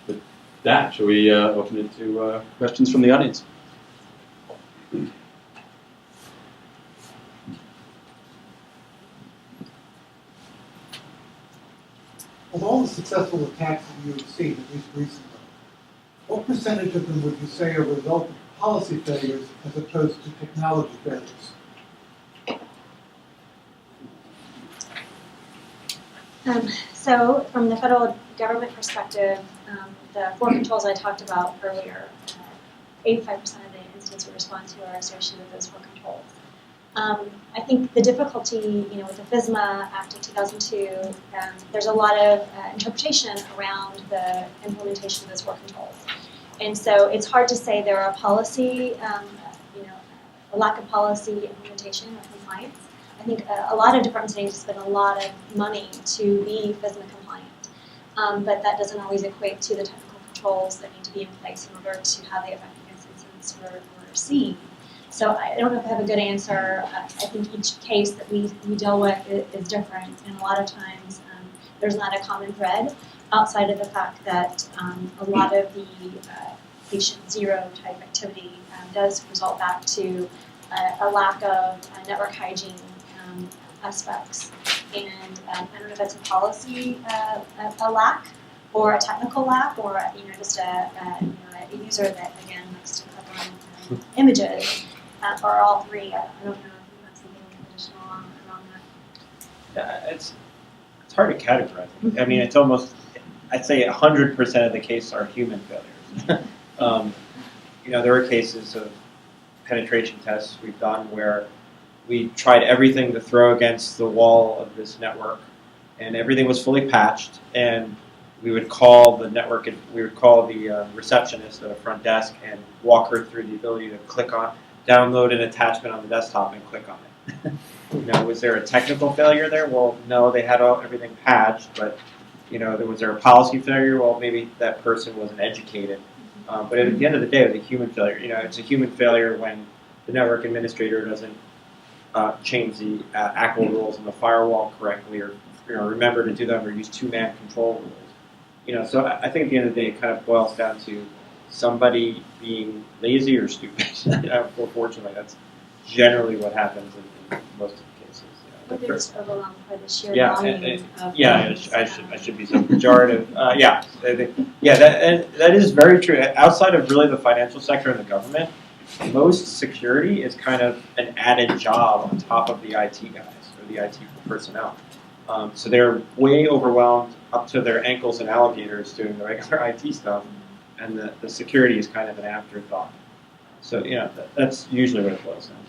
[SPEAKER 2] With that, shall we open it to questions from the audience?
[SPEAKER 6] Of all the successful attacks that you've seen, at least recently, what percentage of them would you say are a result of policy failures as opposed to technology failures?
[SPEAKER 3] So from the federal government perspective, the 4 controls I talked about earlier, 85% of the incidents we respond to are associated with those 4 controls. I think the difficulty, with the FISMA Act of 2002, there's a lot of interpretation around the implementation of those 4 controls. And so it's hard to say there are policy, a lack of policy implementation or compliance. I think a lot of departments need to spend a lot of money to be FISMA compliant, but that doesn't always equate to the technical controls that need to be in place in order to have the effectiveness incidents we're seeing. So I don't know if I have a good answer. I think each case that we deal with is different, and a lot of times there's not a common thread outside of the fact that a lot of the patient zero type activity does result back to a lack of network hygiene aspects. And I don't know if that's a policy a lack, or a technical lack, or just a user that again likes to cover images, or all 3. I don't know if you have something additional on that.
[SPEAKER 5] Yeah, it's hard to categorize it. I mean, it's almost, I'd say 100% of the cases are human failures. There are cases of penetration tests we've done where we tried everything to throw against the wall of this network, and everything was fully patched, and we would call the network, we would call the receptionist at a front desk and walk her through the ability to click on, download an attachment on the desktop and click on it. Was there a technical failure there? Well, no, they had everything patched, but was there a policy failure? Well, maybe that person wasn't educated. But at the end of the day, it was a human failure. It's a human failure when the network administrator doesn't change the ACL rules on the firewall correctly, or remember to do them, or use two-man control rules. So I think at the end of the day, it kind of boils down to somebody being lazy or stupid. Unfortunately, that's generally what happens in most of the cases.
[SPEAKER 3] Or they're just overwhelmed by the sheer
[SPEAKER 5] Yeah,
[SPEAKER 3] volume of
[SPEAKER 5] I should be so pejorative. That is very true. Outside of really the financial sector and the government, most security is kind of an added job on top of the IT guys or the IT personnel. So they're way overwhelmed up to their ankles in alligators doing the regular IT stuff, and the security is kind of an afterthought. So that's usually what it boils down to.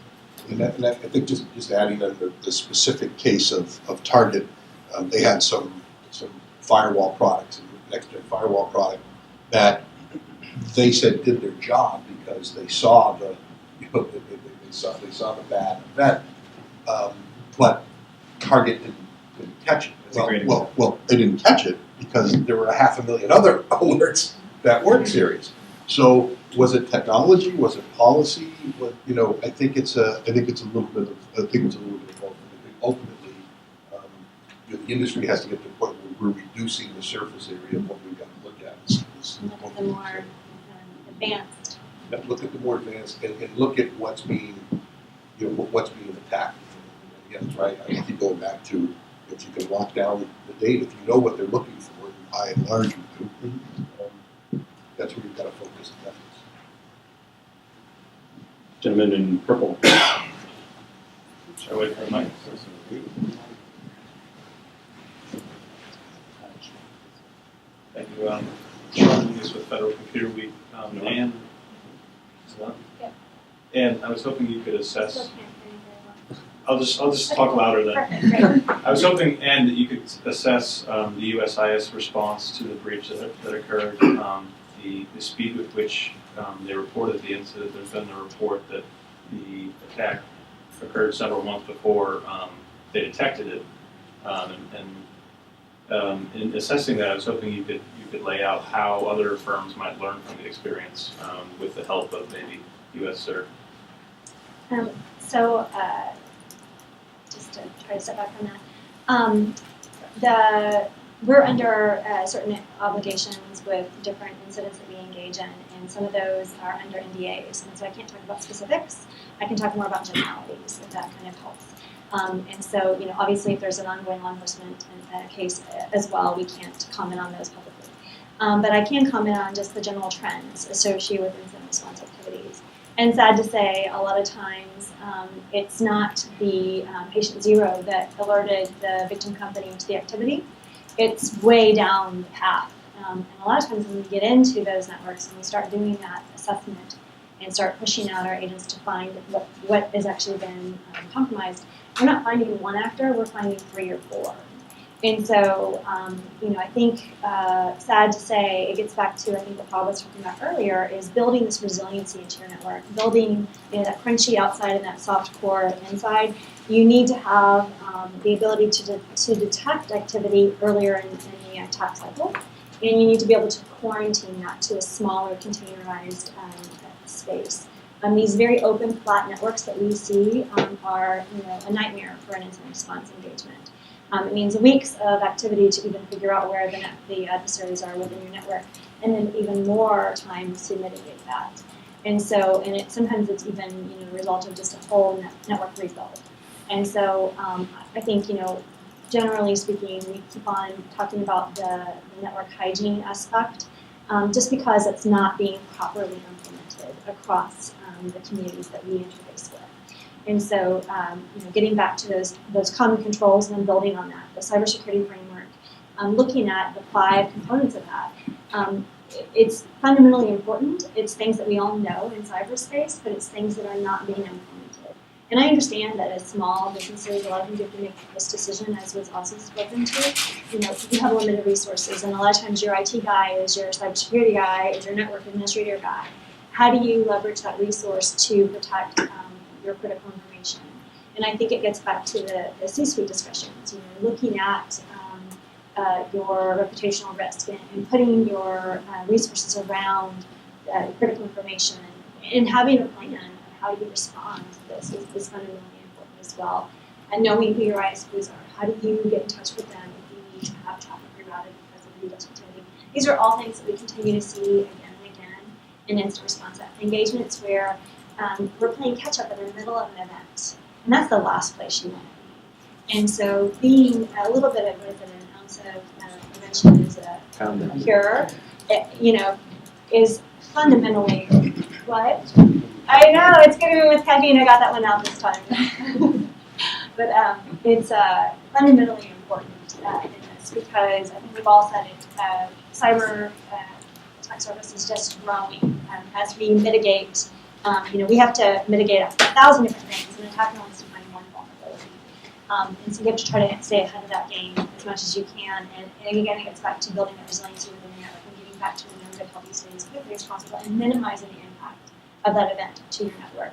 [SPEAKER 4] And I think just adding on the specific case of Target, they had some firewall products, next-gen firewall product that they said did their job because they saw the they saw the bad event, but Target didn't catch it. Well, they didn't catch it because there were 500,000 other alerts that weren't serious. So was it technology? Was it policy? I think it's a little bit of both. Ultimately, the industry has to get to the point where we're reducing the surface area of what we've got to look at.
[SPEAKER 3] look at the more advanced.
[SPEAKER 4] Look at the more advanced and look at what's being what's being attacked. And again, that's right. I keep going back to if you can lock down the data, if you know what they're looking for, and by and large you do. That's where you've got to focus the efforts.
[SPEAKER 2] Gentleman in purple.
[SPEAKER 7] Should I wait for a mic? Thank you. Sean Lewis with Federal Computer Week. Ann, is it on?
[SPEAKER 3] Yep.
[SPEAKER 7] And I was hoping you could
[SPEAKER 3] Still
[SPEAKER 7] assess.
[SPEAKER 3] can't hear you very
[SPEAKER 7] I'll just talk louder then.
[SPEAKER 3] Perfect, great.
[SPEAKER 7] I was hoping, Ann, that you could assess the USIS response to the breach that occurred, the speed with which they reported the incident. There's been a report that the attack occurred several months before they detected it. In assessing that, I was hoping you could lay out how other firms might learn from the experience with the help of maybe USCIRT.
[SPEAKER 3] Just to try to step back from that, we're under certain obligations with different incidents that we engage in, and some of those are under NDAs, and so I can't talk about specifics. I can talk more about generalities, if that kind of helps. And so, obviously, if there's an ongoing law enforcement case as well, we can't comment on those publicly. But I can comment on just the general trends associated with incident response activities. And sad to say, a lot of times it's not the patient zero that alerted the victim company to the activity. It's way down the path. And a lot of times when we get into those networks and we start doing that assessment and start pushing out our agents to find what has actually been compromised, we're not finding one actor, we're finding 3 or 4. And so, I think, sad to say, it gets back to, I think, what Bob was talking about earlier, is building this resiliency into your network, building that crunchy outside and that soft core inside. You need to have the ability to detect activity earlier in the attack cycle, and you need to be able to quarantine that to a smaller containerized space. These very open, flat networks that we see are a nightmare for an incident response engagement. It means weeks of activity to even figure out where the adversaries are within your network, and then even more time to mitigate that. And so, sometimes it's even the result of just a whole network rebuild. And so, I think generally speaking, we keep on talking about the network hygiene aspect, just because it's not being properly implemented across the communities that we interface with. And so, getting back to those common controls and then building on that, the cybersecurity framework, looking at the 5 components of that. It's fundamentally important. It's things that we all know in cyberspace, but it's things that are not being implemented. And I understand that as small businesses, a lot of them get to make this decision, as was also spoken to. You have limited resources, and a lot of times your IT guy is your cybersecurity guy, is your network administrator guy. How do you leverage that resource to protect your critical information? And I think it gets back to the C-suite discussions. Looking at your reputational risk and putting your resources around critical information and having a plan of how you respond to this is fundamentally important as well. And knowing who your ISPs are. How do you get in touch with them if you need to have traffic rerouted because of read activity? These are all things that we continue to see again and again in instant response engagements where we're playing catch up in the middle of an event. And that's the last place you want to be. And so being a little bit of an ounce of prevention is a cure, is fundamentally what? I know, it's good to be with caffeine. I got that one out this time. But it's fundamentally important in this because I think we've all said it, cyber attack service is just growing as we mitigate. We have to mitigate 1,000 different things, and an attacker wants to find one vulnerability. And so you have to try to stay ahead of that game as much as you can. And again, it gets back to building that resiliency within your network and getting back to the difficulties as quickly as possible and minimizing the impact of that event to your network.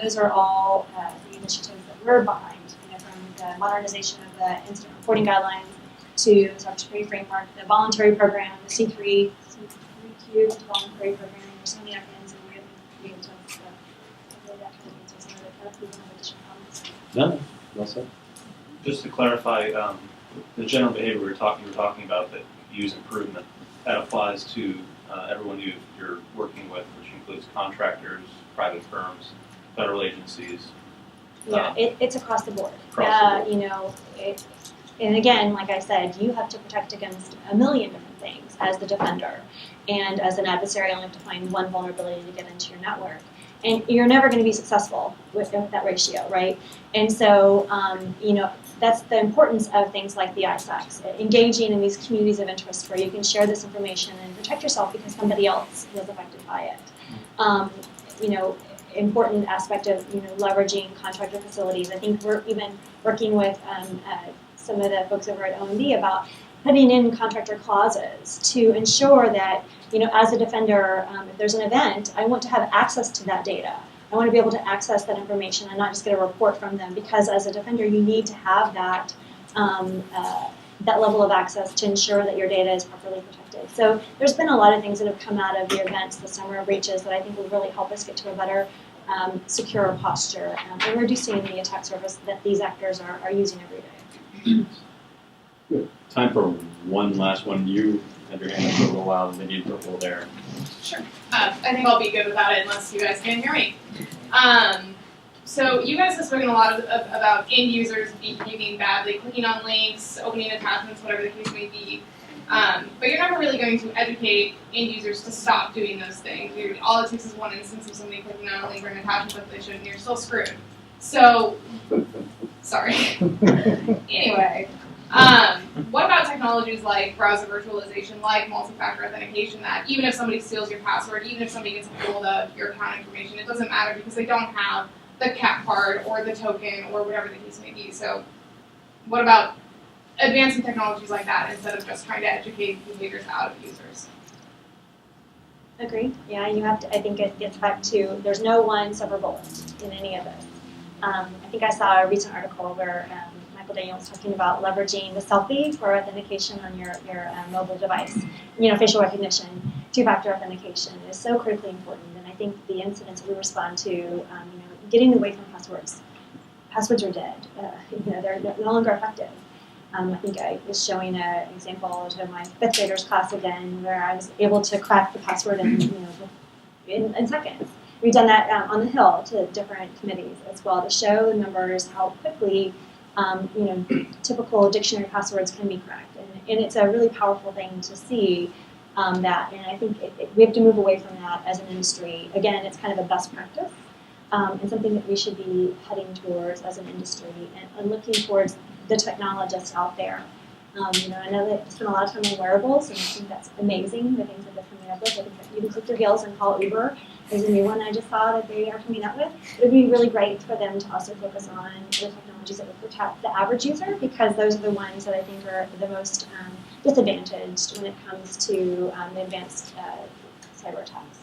[SPEAKER 3] Those are all the initiatives that we're behind, from the modernization of the incident reporting guidelines to the cybersecurity framework, the voluntary program, the C3Q voluntary program. There's so many acronyms, and we have to
[SPEAKER 2] No, well said.
[SPEAKER 7] Just to clarify, the general behavior we were talking about that use improvement, that applies to everyone you're working with, which includes contractors, private firms, federal agencies.
[SPEAKER 3] Yeah, it's across the board.
[SPEAKER 7] Across the board.
[SPEAKER 3] And again, like I said, you have to protect against a million different things as the defender. And as an adversary, you only have to find one vulnerability to get into your network. And you're never going to be successful with that ratio, right? And so, that's the importance of things like the ISACs, engaging in these communities of interest where you can share this information and protect yourself because somebody else was affected by it. Important aspect of leveraging contractor facilities. I think we're even working with some of the folks over at OMB about putting in contractor clauses to ensure that as a defender, if there's an event, I want to have access to that data. I want to be able to access that information and not just get a report from them because as a defender, you need to have that that level of access to ensure that your data is properly protected. So there's been a lot of things that have come out of the events, the summer of breaches, that I think will really help us get to a better, secure posture and reducing the attack surface that these actors are using every day.
[SPEAKER 2] Good. Time for one last one. You had your hand up for a little while, and then you purple there.
[SPEAKER 8] Sure. I think I'll be good without it unless you guys can hear me. So you guys have spoken a lot about end users behaving badly, clicking on links, opening attachments, whatever the case may be. But you're never really going to educate end users to stop doing those things. All it takes is one instance of somebody clicking on a link or an attachment that they shouldn't, and you're still screwed. So, sorry. Anyway, what about technologies like browser virtualization, like multi-factor authentication, that even if somebody steals your password, even if somebody gets hold of your account information, it doesn't matter because they don't have the CAT card or the token or whatever the case may be. So what about advancing technologies like that instead of just trying to educate behaviors out of users?
[SPEAKER 3] Agreed. Yeah, you have to. I think it gets back to there's no one silver bullet in any of this. I think I saw a recent article where Michael Daniel was talking about leveraging the selfie for authentication on your mobile device. Facial recognition, two-factor authentication is so critically important. And I think the incidents that we respond to, getting away from passwords. Passwords are dead. They're no longer effective. I think I was showing an example to my fifth graders class again, where I was able to crack the password in seconds. We've done that on the Hill to different committees as well to show the members how quickly, typical dictionary passwords can be cracked, and it's a really powerful thing to see that. And I think we have to move away from that as an industry. Again, it's kind of a best practice. and something that we should be heading towards as an industry and looking towards the technologists out there. I know that spend a lot of time on wearables, and I think that's amazing, the things that they're coming up with. I think that you can click your heels and call Uber. There's a new one I just saw that they are coming up with. It would be really great for them to also focus on the technologies that would protect the average user, because those are the ones that I think are the most disadvantaged when it comes to the advanced cyber attacks.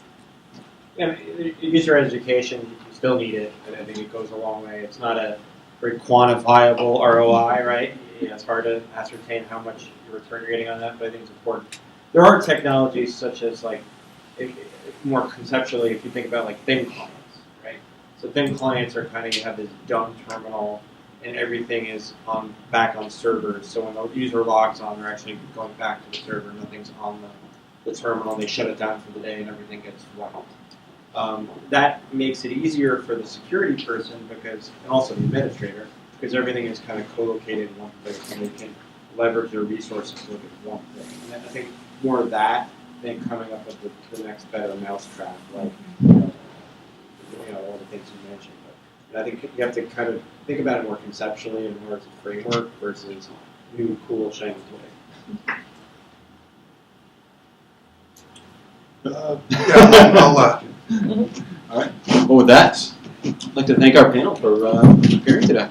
[SPEAKER 5] Yeah, user education, you still need it, and I think it goes a long way. It's not a very quantifiable ROI, right? It's hard to ascertain how much return you're getting on that, but I think it's important. There are technologies such as more conceptually, if you think about thin clients, right? So thin clients are kind of, you have this dumb terminal and everything is back on servers. So when the user logs on, they're actually going back to the server. Nothing's on the terminal. They shut it down for the day and everything gets wiped. That makes it easier for the security person and also the administrator, because everything is kind of co-located in one place and they can leverage their resources to look at one thing. And I think more of that than coming up with the next better mousetrap, all the things you mentioned. But I think you have to kind of think about it more conceptually and more as a framework versus new, cool, shiny toy.
[SPEAKER 4] I'll
[SPEAKER 2] All right. Well, with that, I'd like to thank our panel for appearing today.